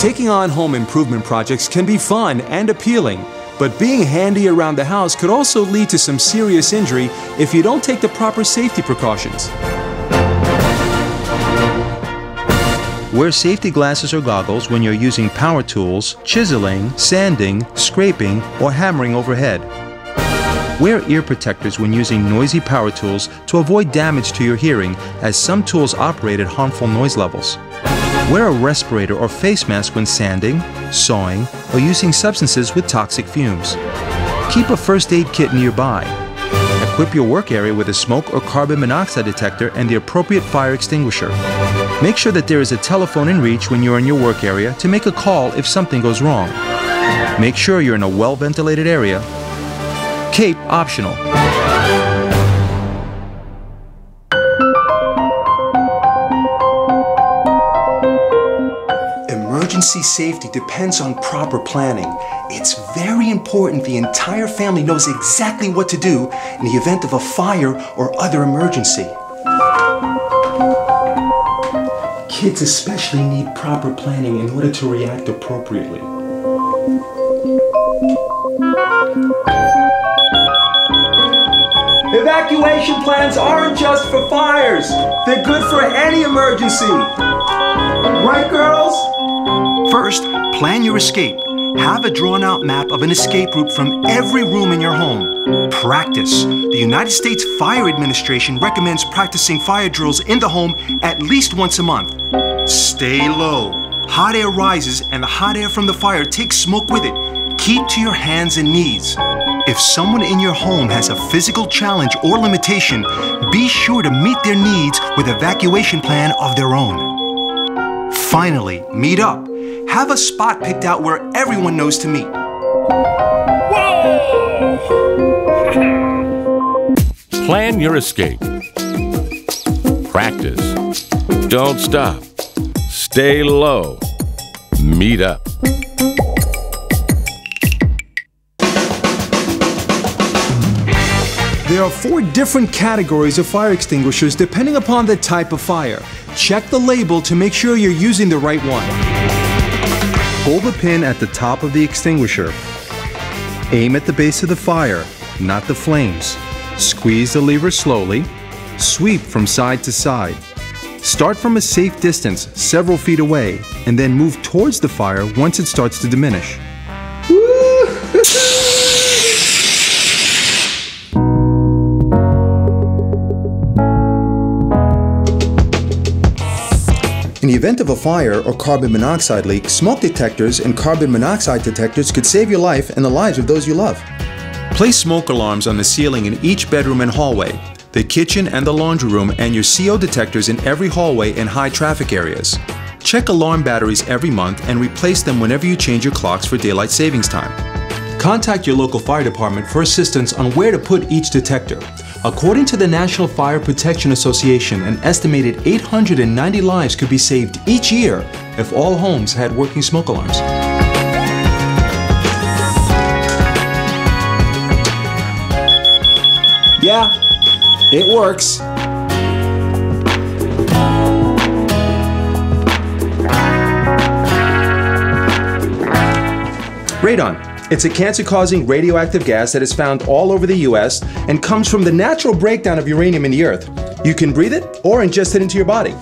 Taking on home improvement projects can be fun and appealing, but being handy around the house could also lead to some serious injury if you don't take the proper safety precautions. Wear safety glasses or goggles when you're using power tools, chiseling, sanding, scraping, or hammering overhead. Wear ear protectors when using noisy power tools to avoid damage to your hearing, as some tools operate at harmful noise levels. Wear a respirator or face mask when sanding, sawing, or using substances with toxic fumes. Keep a first aid kit nearby. Equip your work area with a smoke or carbon monoxide detector and the appropriate fire extinguisher. Make sure that there is a telephone in reach when you're in your work area to make a call if something goes wrong. Make sure you're in a well-ventilated area. Cape optional. Emergency safety depends on proper planning. It's very important the entire family knows exactly what to do in the event of a fire or other emergency. Kids especially need proper planning in order to react appropriately. Evacuation plans aren't just for fires. They're good for any emergency. Right, girls? First, plan your escape. Have a drawn-out map of an escape route from every room in your home. Practice. The United States Fire Administration recommends practicing fire drills in the home at least once a month. Stay low. Hot air rises and the hot air from the fire takes smoke with it. Keep to your hands and knees. If someone in your home has a physical challenge or limitation, be sure to meet their needs with an evacuation plan of their own. Finally, meet up. Have a spot picked out where everyone knows to meet. Plan your escape. Practice. Don't stop. Stay low. Meet up. There are 4 different categories of fire extinguishers depending upon the type of fire. Check the label to make sure you're using the right one. Hold the pin at the top of the extinguisher. Aim at the base of the fire, not the flames. Squeeze the lever slowly. Sweep from side to side. Start from a safe distance, several feet away, and then move towards the fire once it starts to diminish. In the event of a fire or carbon monoxide leak, smoke detectors and carbon monoxide detectors could save your life and the lives of those you love. Place smoke alarms on the ceiling in each bedroom and hallway, the kitchen and the laundry room, and your CO detectors in every hallway and high traffic areas. Check alarm batteries every month and replace them whenever you change your clocks for daylight savings time. Contact your local fire department for assistance on where to put each detector. According to the National Fire Protection Association, an estimated 890 lives could be saved each year if all homes had working smoke alarms. Yeah, it works. Radon. It's a cancer-causing radioactive gas that is found all over the U.S. and comes from the natural breakdown of uranium in the earth. You can breathe it or ingest it into your body.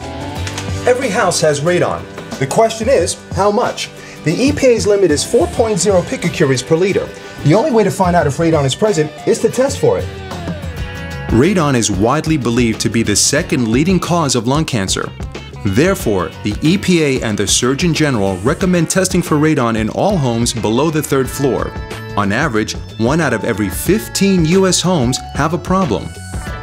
Every house has radon. The question is, how much? The EPA's limit is 4.0 picocuries per liter. The only way to find out if radon is present is to test for it. Radon is widely believed to be the second leading cause of lung cancer. Therefore, the EPA and the Surgeon General recommend testing for radon in all homes below the 3rd floor. On average, 1 out of every 15 U.S. homes have a problem.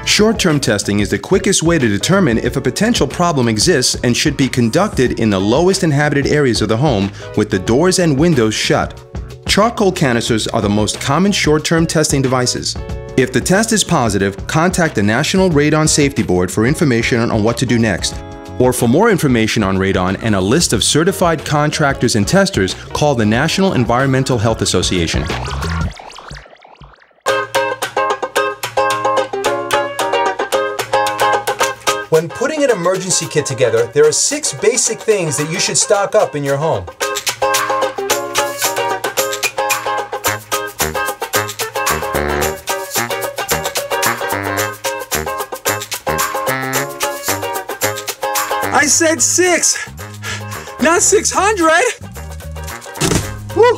Short-term testing is the quickest way to determine if a potential problem exists and should be conducted in the lowest inhabited areas of the home with the doors and windows shut. Charcoal canisters are the most common short-term testing devices. If the test is positive, contact the National Radon Safety Board for information on what to do next. Or for more information on radon and a list of certified contractors and testers, call the National Environmental Health Association. When putting an emergency kit together, there are 6 basic things that you should stock up in your home. I said 6, not 600. Woo.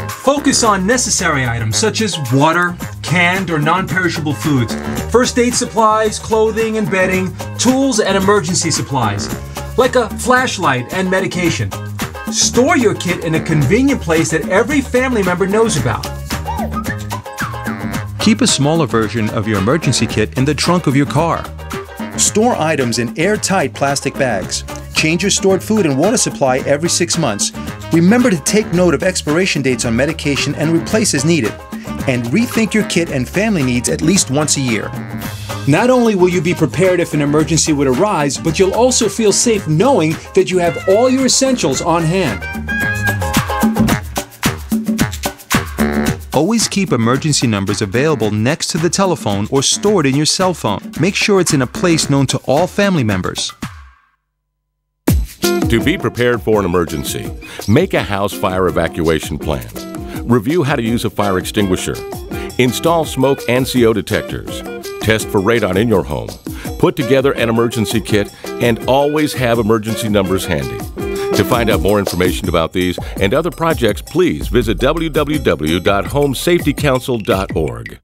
Focus on necessary items such as water, canned or non-perishable foods, first aid supplies, clothing and bedding, tools and emergency supplies, like a flashlight and medication. Store your kit in a convenient place that every family member knows about. Keep a smaller version of your emergency kit in the trunk of your car. Store items in airtight plastic bags. Change your stored food and water supply every 6 months. Remember to take note of expiration dates on medication and replace as needed. And rethink your kit and family needs at least once a year. Not only will you be prepared if an emergency would arise, but you'll also feel safe knowing that you have all your essentials on hand. Always keep emergency numbers available next to the telephone or stored in your cell phone. Make sure it's in a place known to all family members. To be prepared for an emergency, make a house fire evacuation plan. Review how to use a fire extinguisher. Install smoke and CO detectors. Test for radon in your home. Put together an emergency kit and always have emergency numbers handy. To find out more information about these and other projects, please visit www.homesafetycouncil.org.